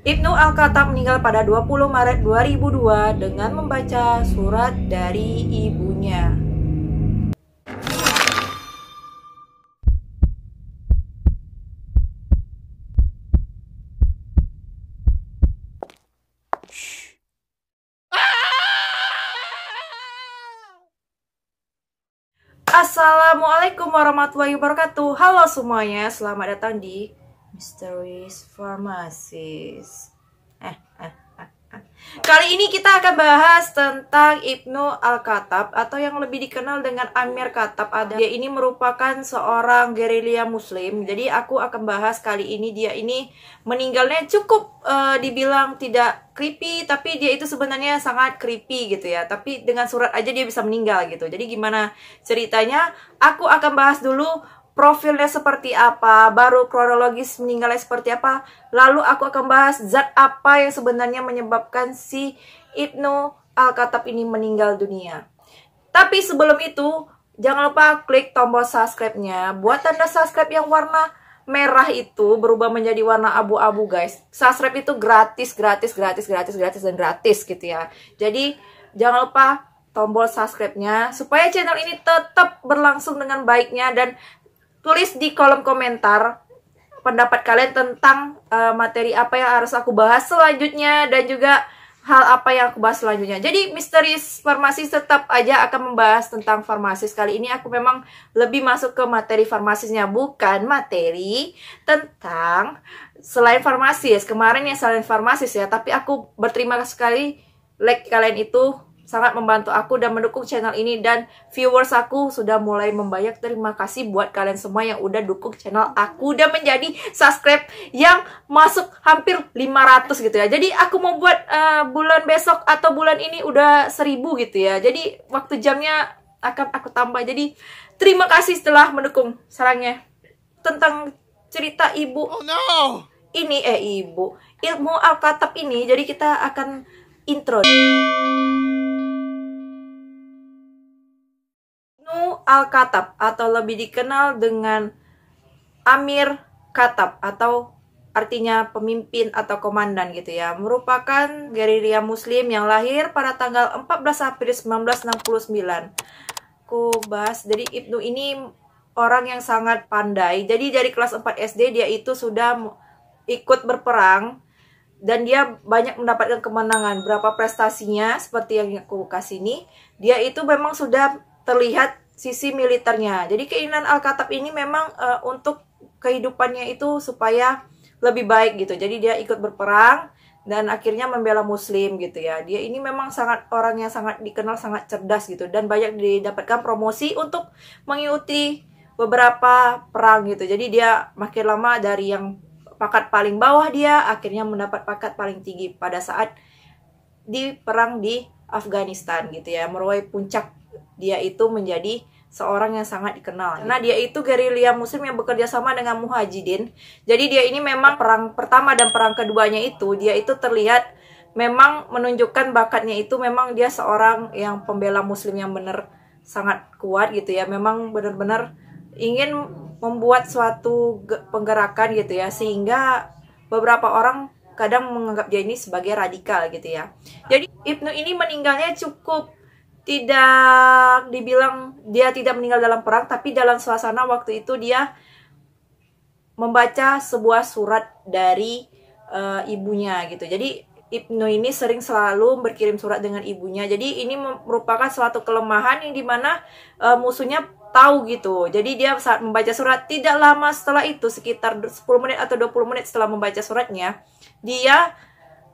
Ibnu Al-Khattab meninggal pada 20 Maret 2002 dengan membaca surat dari ibunya. Assalamualaikum warahmatullahi wabarakatuh. Halo semuanya, selamat datang di Mysterious Pharmacist. Kali ini kita akan bahas tentang Ibnu Al-Khattab atau yang lebih dikenal dengan Amir Khattab. Dia ini merupakan seorang gerilya muslim. Jadi aku akan bahas kali ini dia ini meninggalnya cukup dibilang tidak creepy, tapi dia itu sebenarnya sangat creepy gitu ya. Tapi dengan surat aja dia bisa meninggal gitu. Jadi gimana ceritanya? Aku akan bahas dulu profilnya seperti apa, baru kronologis meninggalnya seperti apa, lalu aku akan bahas zat apa yang sebenarnya menyebabkan si Ibnu Al-Khattab ini meninggal dunia. Tapi sebelum itu, jangan lupa klik tombol subscribe-nya. Buat tanda subscribe yang warna merah itu berubah menjadi warna abu-abu guys. Subscribe itu gratis dan gratis gitu ya. Jadi jangan lupa tombol subscribe-nya supaya channel ini tetap berlangsung dengan baiknya, dan tulis di kolom komentar pendapat kalian tentang materi apa yang harus aku bahas selanjutnya, dan juga hal apa yang aku bahas selanjutnya. Jadi Mysterious Pharmacist tetap aja akan membahas tentang farmasis. Kali ini aku memang lebih masuk ke materi farmasisnya, bukan materi tentang selain farmasis. Kemarin yang selain farmasis ya, tapi aku berterima kasih sekali like kalian itu sangat membantu aku dan mendukung channel ini, dan viewers aku sudah mulai membanyak. Terima kasih buat kalian semua yang udah dukung channel aku dan menjadi subscribe yang masuk hampir 500 gitu ya. Jadi aku mau buat bulan besok atau bulan ini udah 1000 gitu ya. Jadi waktu jamnya akan aku tambah. Jadi terima kasih setelah mendukung sarannya. Tentang cerita ibu ini ibu Ibnu Al-Khattab ini, jadi kita akan intro. Al-Khattab atau lebih dikenal dengan Amir Khattab atau artinya pemimpin atau komandan gitu ya, merupakan gerilya muslim yang lahir pada tanggal 14 April 1969. Aku bahas, jadi Ibnu ini orang yang sangat pandai. Jadi dari kelas 4 SD dia itu sudah ikut berperang dan dia banyak mendapatkan kemenangan. Berapa prestasinya seperti yang aku kasih ini, dia itu memang sudah terlihat sisi militernya. Jadi keinginan Al-Khattab ini memang untuk kehidupannya itu supaya lebih baik gitu. Jadi dia ikut berperang dan akhirnya membela muslim gitu ya. Dia ini memang sangat orang yang sangat dikenal sangat cerdas gitu, dan banyak didapatkan promosi untuk mengikuti beberapa perang gitu. Jadi dia makin lama dari yang pangkat paling bawah, dia akhirnya mendapat pangkat paling tinggi pada saat di perang di Afghanistan gitu ya. Meruai puncak dia itu menjadi seorang yang sangat dikenal. Karena dia itu gerilya muslim yang bekerja sama dengan muhajidin. Jadi dia ini memang perang pertama dan perang keduanya itu, dia itu terlihat memang menunjukkan bakatnya itu, memang dia seorang yang pembela muslim yang benar sangat kuat gitu ya. Memang benar-benar ingin membuat suatu penggerakan gitu ya, sehingga beberapa orang kadang menganggap dia ini sebagai radikal gitu ya. Jadi Ibnu ini meninggalnya cukup tidak dibilang dia tidak meninggal dalam perang, tapi dalam suasana waktu itu dia membaca sebuah surat dari ibunya gitu. Jadi Ibnu ini selalu berkirim surat dengan ibunya. Jadi ini merupakan suatu kelemahan yang dimana musuhnya tahu gitu. Jadi dia saat membaca surat, tidak lama setelah itu, sekitar 10 menit atau 20 menit setelah membaca suratnya, dia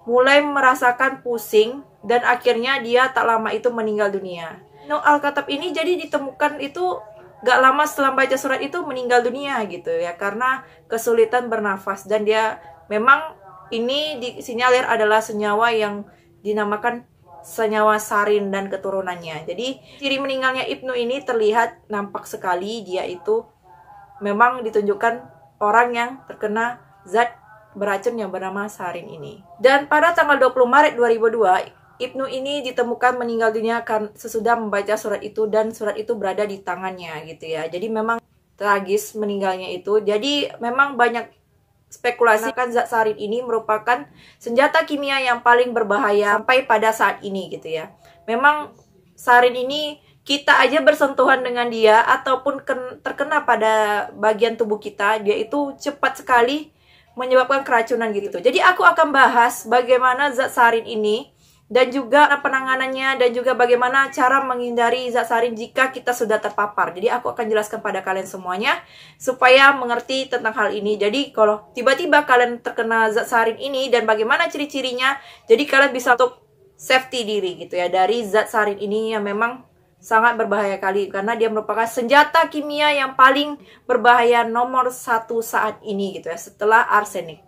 mulai merasakan pusing, dan akhirnya dia tak lama itu meninggal dunia. Ibnu Al-Khattab ini jadi ditemukan itu gak lama setelah baca surat itu meninggal dunia gitu ya, karena kesulitan bernafas. Dan dia memang ini disinyalir adalah senyawa yang dinamakan senyawa sarin dan keturunannya. Jadi ciri meninggalnya Ibnu ini terlihat nampak sekali, dia itu memang ditunjukkan orang yang terkena zat beracun yang bernama sarin ini. Dan pada tanggal 20 Maret 2002, Ibnu ini ditemukan meninggal dunia sesudah membaca surat itu, dan surat itu berada di tangannya gitu ya. Jadi memang tragis meninggalnya itu. Jadi memang banyak spekulasi kan zat sarin ini merupakan senjata kimia yang paling berbahaya sampai pada saat ini gitu ya. Memang sarin ini kita aja bersentuhan dengan dia ataupun terkena pada bagian tubuh kita, dia itu cepat sekali menyebabkan keracunan gitu. Jadi aku akan bahas bagaimana zat sarin ini dan juga penanganannya dan juga bagaimana cara menghindari zat sarin jika kita sudah terpapar. Jadi aku akan jelaskan pada kalian semuanya supaya mengerti tentang hal ini. Jadi kalau tiba-tiba kalian terkena zat sarin ini dan bagaimana ciri-cirinya, jadi kalian bisa untuk safety diri gitu ya dari zat sarin ini yang memang sangat berbahaya kali karena dia merupakan senjata kimia yang paling berbahaya nomor 1 saat ini gitu ya, setelah arsenik.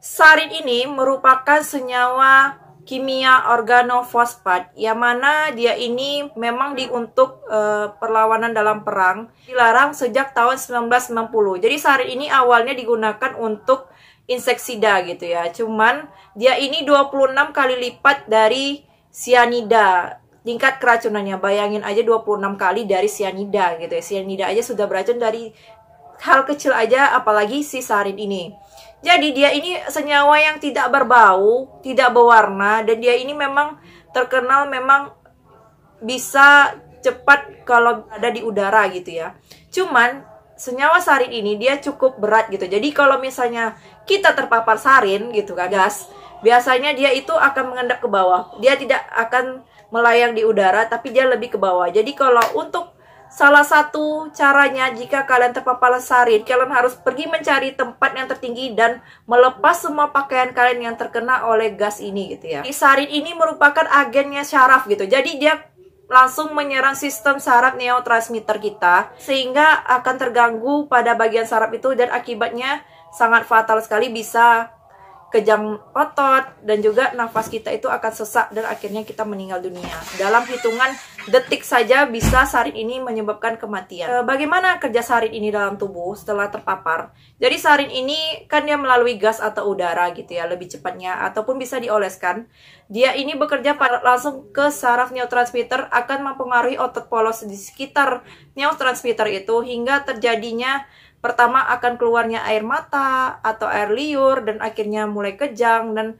Sarin ini merupakan senyawa kimia organofosfat yang mana dia ini memang untuk perlawanan dalam perang, dilarang sejak tahun 1990. Jadi sarin ini awalnya digunakan untuk inseksida gitu ya. Cuman dia ini 26 kali lipat dari sianida. Tingkat keracunannya bayangin aja 26 kali dari sianida gitu ya. Sianida aja sudah beracun dari hal kecil aja, apalagi si sarin ini. Jadi dia ini senyawa yang tidak berbau, tidak berwarna, dan dia ini memang terkenal memang bisa cepat kalau ada di udara gitu ya. Cuman senyawa sarin ini dia cukup berat gitu. Jadi kalau misalnya kita terpapar sarin gitu kan, gas, biasanya dia itu akan mengendap ke bawah. Dia tidak akan melayang di udara, tapi dia lebih ke bawah. Jadi kalau untuk salah satu caranya jika kalian terpapar sarin, kalian harus pergi mencari tempat yang tertinggi dan melepas semua pakaian kalian yang terkena oleh gas ini gitu ya. Sarin ini merupakan agennya syaraf gitu. Jadi dia langsung menyerang sistem saraf neurotransmitter kita sehingga akan terganggu pada bagian saraf itu dan akibatnya sangat fatal sekali, bisa kejang otot dan juga nafas kita itu akan sesak dan akhirnya kita meninggal dunia. Dalam hitungan detik saja bisa sarin ini menyebabkan kematian. Bagaimana kerja sarin ini dalam tubuh setelah terpapar? Jadi sarin ini kan dia melalui gas atau udara gitu ya, lebih cepatnya, ataupun bisa dioleskan. Dia ini bekerja langsung ke saraf neurotransmitter, akan mempengaruhi otot polos di sekitar neurotransmitter itu hingga terjadinya pertama akan keluarnya air mata atau air liur dan akhirnya mulai kejang dan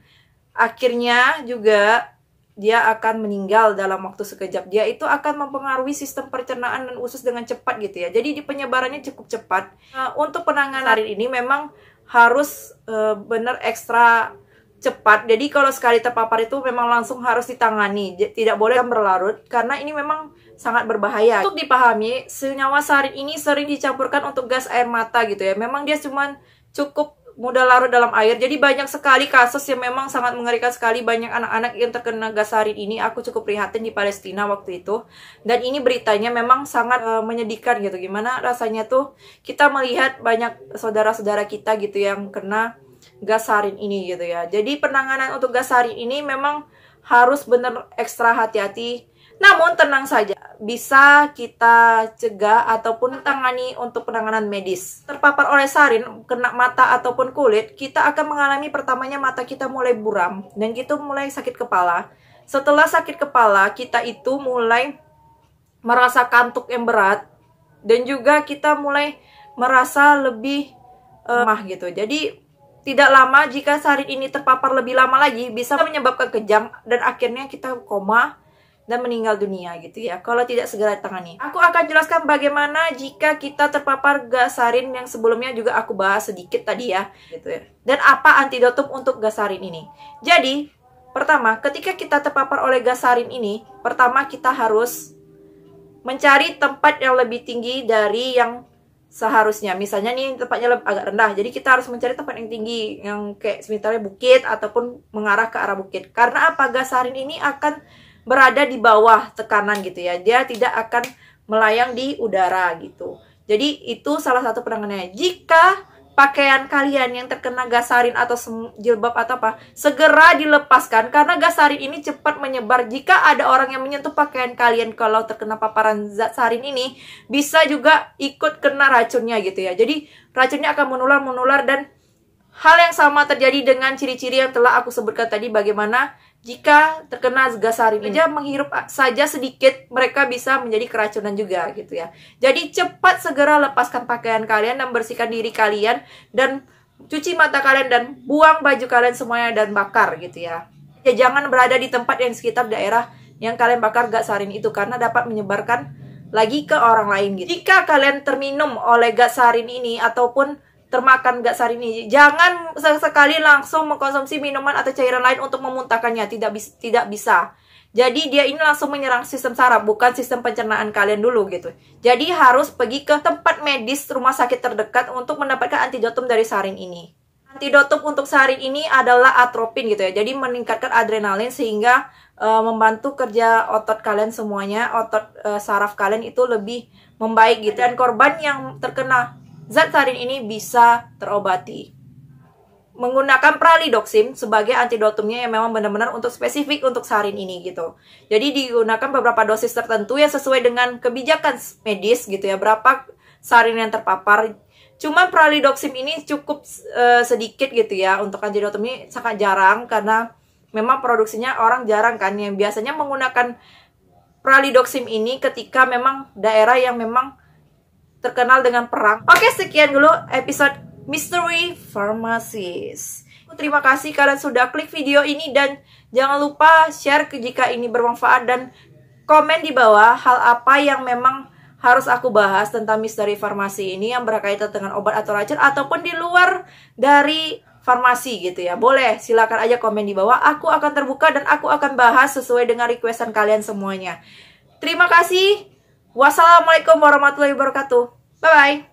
akhirnya juga dia akan meninggal dalam waktu sekejap. Dia itu akan mempengaruhi sistem pencernaan dan usus dengan cepat gitu ya. Jadi penyebarannya cukup cepat. Untuk penanganan sarin ini memang harus benar ekstra cepat. Jadi kalau sekali terpapar itu memang langsung harus ditangani. Tidak boleh berlarut karena ini memang sangat berbahaya. Untuk dipahami, senyawa sarin ini sering dicampurkan untuk gas air mata gitu ya. Memang dia cuman cukup mudah larut dalam air. Jadi banyak sekali kasus yang memang sangat mengerikan sekali. Banyak anak-anak yang terkena gas sarin ini. Aku cukup prihatin di Palestina waktu itu. Dan ini beritanya memang sangat menyedihkan gitu. Gimana rasanya tuh kita melihat banyak saudara-saudara kita gitu yang kena gas sarin ini gitu ya. Jadi penanganan untuk gas sarin ini memang harus benar ekstra hati-hati. Namun tenang saja, bisa kita cegah ataupun tangani untuk penanganan medis. Terpapar oleh sarin, kena mata ataupun kulit, kita akan mengalami pertamanya mata kita mulai buram dan kita mulai sakit kepala. Setelah sakit kepala, kita itu mulai merasa kantuk yang berat dan juga kita mulai merasa lebih lemah gitu. Jadi tidak lama jika sarin ini terpapar lebih lama lagi bisa menyebabkan kejang dan akhirnya kita koma dan meninggal dunia gitu ya kalau tidak segera ditangani. Aku akan jelaskan bagaimana jika kita terpapar gas sarin yang sebelumnya juga aku bahas sedikit tadi ya gitu ya. Dan apa antidotum untuk gas sarin ini. Jadi pertama, ketika kita terpapar oleh gas sarin ini, pertama kita harus mencari tempat yang lebih tinggi dari yang seharusnya. Misalnya nih tempatnya agak rendah, jadi kita harus mencari tempat yang tinggi, yang kayak misalnya bukit ataupun mengarah ke arah bukit. Karena apa? Gas sarin ini akan berada di bawah tekanan gitu ya. Dia tidak akan melayang di udara gitu. Jadi itu salah satu penanganannya. Jika pakaian kalian yang terkena gas sarin atau jilbab atau apa, segera dilepaskan karena gas sarin ini cepat menyebar. Jika ada orang yang menyentuh pakaian kalian kalau terkena paparan zat sarin ini, bisa juga ikut kena racunnya gitu ya. Jadi racunnya akan menular dan Hal yang sama terjadi dengan ciri-ciri yang telah aku sebutkan tadi, bagaimana jika terkena gas sarin ini. Saja menghirup saja sedikit, mereka bisa menjadi keracunan juga gitu ya. Jadi cepat segera lepaskan pakaian kalian dan bersihkan diri kalian, dan cuci mata kalian, dan buang baju kalian semuanya dan bakar gitu ya. Ya jangan berada di tempat yang sekitar daerah yang kalian bakar gas sarin itu, karena dapat menyebarkan lagi ke orang lain gitu. Jika kalian terminum oleh gas sarin ini ataupun termakan gas sarin ini, jangan sesekali langsung mengkonsumsi minuman atau cairan lain untuk memuntahkannya. Tidak bisa. Jadi dia ini langsung menyerang sistem saraf, bukan sistem pencernaan kalian dulu gitu. Jadi harus pergi ke tempat medis rumah sakit terdekat untuk mendapatkan antidotum dari sarin ini. Antidotum untuk sarin ini adalah atropin gitu ya. Jadi meningkatkan adrenalin sehingga membantu kerja otot kalian semuanya, otot saraf kalian itu lebih membaik gitu. Dan korban yang terkena zat sarin ini bisa terobati menggunakan pralidoxim sebagai antidotumnya yang memang benar-benar untuk spesifik untuk sarin ini gitu. Jadi digunakan beberapa dosis tertentu yang sesuai dengan kebijakan medis gitu ya, berapa sarin yang terpapar. Cuma pralidoxim ini cukup sedikit gitu ya, untuk antidotum ini sangat jarang karena memang produksinya orang jarang kan, yang biasanya menggunakan pralidoxim ini ketika memang daerah yang memang terkenal dengan perang. Oke, sekian dulu episode Mystery Pharmacist. Terima kasih kalian sudah klik video ini, dan jangan lupa share jika ini bermanfaat, dan komen di bawah hal apa yang memang harus aku bahas tentang misteri farmasi ini yang berkaitan dengan obat atau racun ataupun di luar dari farmasi gitu ya. Boleh, silakan aja komen di bawah. Aku akan terbuka dan aku akan bahas sesuai dengan requestan kalian semuanya. Terima kasih. Wassalamualaikum warahmatullahi wabarakatuh. Bye-bye.